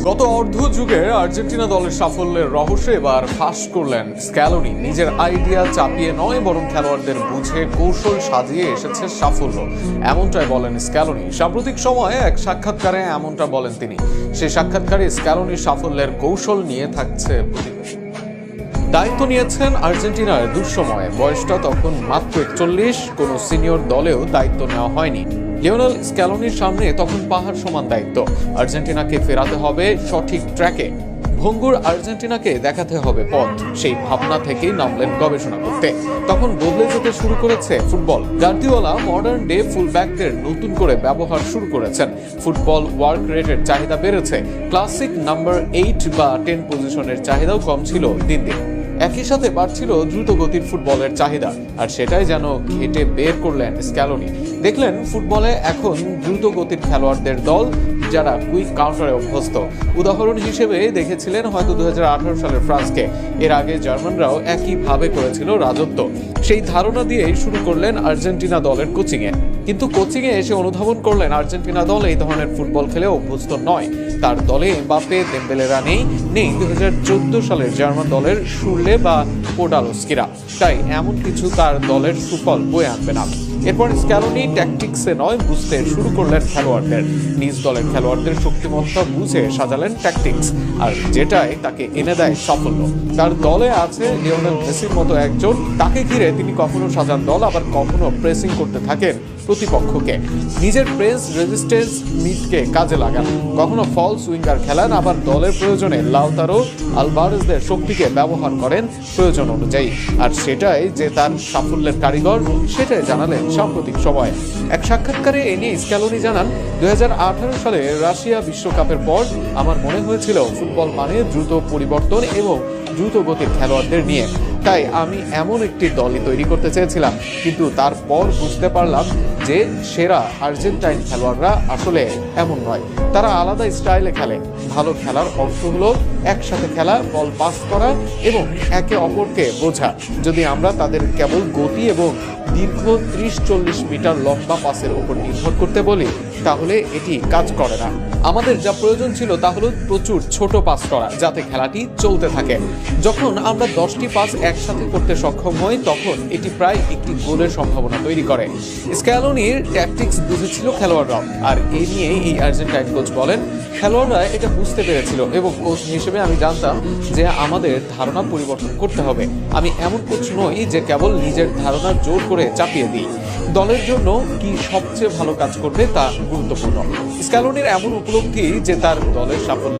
গত অর্ধ যুগের আর্জেন্টিনা দলের সাফল্যের রহস্য এবার ফাঁস করলেন স্ক্যালোনি। নিজের আইডিয়া চাপিয়ে নয়, বরং খেলোয়াড়দের বুঝে কৌশল সাজিয়ে এসেছে সাফল্য, এমনটাই বলেন স্ক্যালোনি। সাম্প্রতিক সময়ে এক সাক্ষাৎকারে এমনটা বলেন তিনি। সেই সাক্ষাৎকারে স্ক্যালোনির সাফল্যের কৌশল নিয়ে থাকছে প্রতিবেদন। দায়িত্ব নিয়েছেন আর্জেন্টিনার দুঃসময়ে, বয়সটা তখন মাত্র 41, কোনো সিনিয়র দলেও দায়িত্ব নেওয়া হয়নি। লিওনেল স্ক্যালোনির সামনে তখন পাহাড় সমান দায়িত্ব। আর্জেন্টিনাকে ফেরাতে হবে সঠিক ট্র্যাকে, ভঙ্গুর আর্জেন্টিনাকে দেখাতে হবে পথ। সেই ভাবনা থেকেই নামলেন গবেষণা করতে। তখন বদলে যেতে শুরু করেছে ফুটবল। গার্দিওলা মডার্ন ডে ফুলব্যাকদের নতুন করে ব্যবহার শুরু করেছেন। ফুটবল ওয়ার্ক রেটের চাহিদা বেড়েছে। ক্লাসিক নাম্বার 8 বা 10 পজিশনের চাহিদাও কম ছিল দিন দিন। একই সাথে বাড়ছিল দ্রুত গতির ফুটবলের চাহিদা, আর সেটাই যেন ঘেটে বের করলেন স্ক্যালোনি। দেখলেন ফুটবলে এখন দ্রুত গতির খেলোয়াড়দের দল, যারা কুইক কাউন্টারে অভ্যস্ত। উদাহরণ হিসেবে দেখেছিলেন হয়তো 2018 সালের ফ্রান্সকে। এর আগে জার্মানরাও একইভাবে করেছিল রাজত্ব। সেই ধারণা দিয়েই শুরু করলেন আর্জেন্টিনা দলের কোচিংয়ে। কিন্তু কোচিংয়ে এসে অনুধাবন করলেন আর্জেন্টিনা দল এই ধরনের ফুটবল খেলে অভ্যস্ত নয়। তার দলে এমবাপ্পে, দেম্বেলেরা নেই 2014 সালের জার্মান দলের শুরলে বা পোডালস্কিরা। তাই এমন কিছু তার দলের সুফল বয়ে আনবে না। এরপর স্ক্যালোনি ট্যাকটিক্সে নয়, বুঝতে শুরু করলেন খেলোয়াড়দের। নিজ দলের খেলোয়াড়দের শক্তিমত্তা বুঝে সাজালেন ট্যাকটিক্স, আর যেটাই তাকে এনে দেয় সাফল্য। তার দলে আছে লিওনেল মেসির মতো একজন। তাকে ঘিরে তিনি কখনো সাজান দল, আবার কখনো প্রেসিং করতে থাকেন প্রতিপক্ষকে। নিজের প্রেস রেজিস্ট্যান্স মিডকে কাজে লাগান, কখনো ফলস উইঙ্গার খেলান, আবার দলের প্রয়োজনে লাউতারো আলভারেজদের শক্তিকে ব্যবহার করেন প্রয়োজন অনুযায়ী। আর সেটাই যে তার সাফল্যের কারিগর, সেটাই জানালেন সাম্প্রতিক সময়ে। এক সাক্ষাৎকারে এ নিয়ে স্ক্যালোনি জানান, 2018 সালে রাশিয়া বিশ্বকাপের পর আমার মনে হয়েছিল ফুটবল মানে দ্রুত পরিবর্তন এবং দ্রুত গতির খেলোয়াড়দের নিয়ে। তাই আমি এমন একটি দলই তৈরি করতে চেয়েছিলাম, কিন্তু তারপর বুঝতে পারলাম যে সেরা আর্জেন্টাইন খেলোয়াড়রা আসলে এমন নয়। তারা আলাদা স্টাইলে খেলে। ভালো খেলার অর্থ হলো একসাথে খেলা, বল পাস করা এবং একে অপরকে বোঝা। যদি আমরা তাদের কেবল গতি এবং দীর্ঘ 30-40 মিটার লম্বা পাসের উপর নির্ভর করতে বলি, তাহলে এটি কাজ করে না। আমাদের যা প্রয়োজন ছিল তা হলো প্রচুর ছোট পাস করা, যাতে খেলাটি চলতে থাকে। যখন আমরা 10টি পাস একসাথে করতে সক্ষম হই, তখন এটি প্রায় একটি গোলের সম্ভাবনা তৈরি করে। স্ক্যালোনির ট্যাকটিক্স বুঝেছিল খেলোয়াড়রাও, আর এই নিয়ে এই আর্জেন্টাইন কোচ বলেন, খেলোয়াড়রা এটা বুঝতে পেরেছিল এবং কোচ হিসেবে আমি জানতাম যে আমাদের ধারণা পরিবর্তন করতে হবে। আমি এমন কোচ নই যে কেবল নিজের ধারণা জোর করে চাপিয়ে দিই। দলের জন্য কি সবচেয়ে ভালো কাজ করবে তা গুরুত্বপূর্ণ। স্ক্যালোনির এমন উপলব্ধি যে তার দলের সাফল্য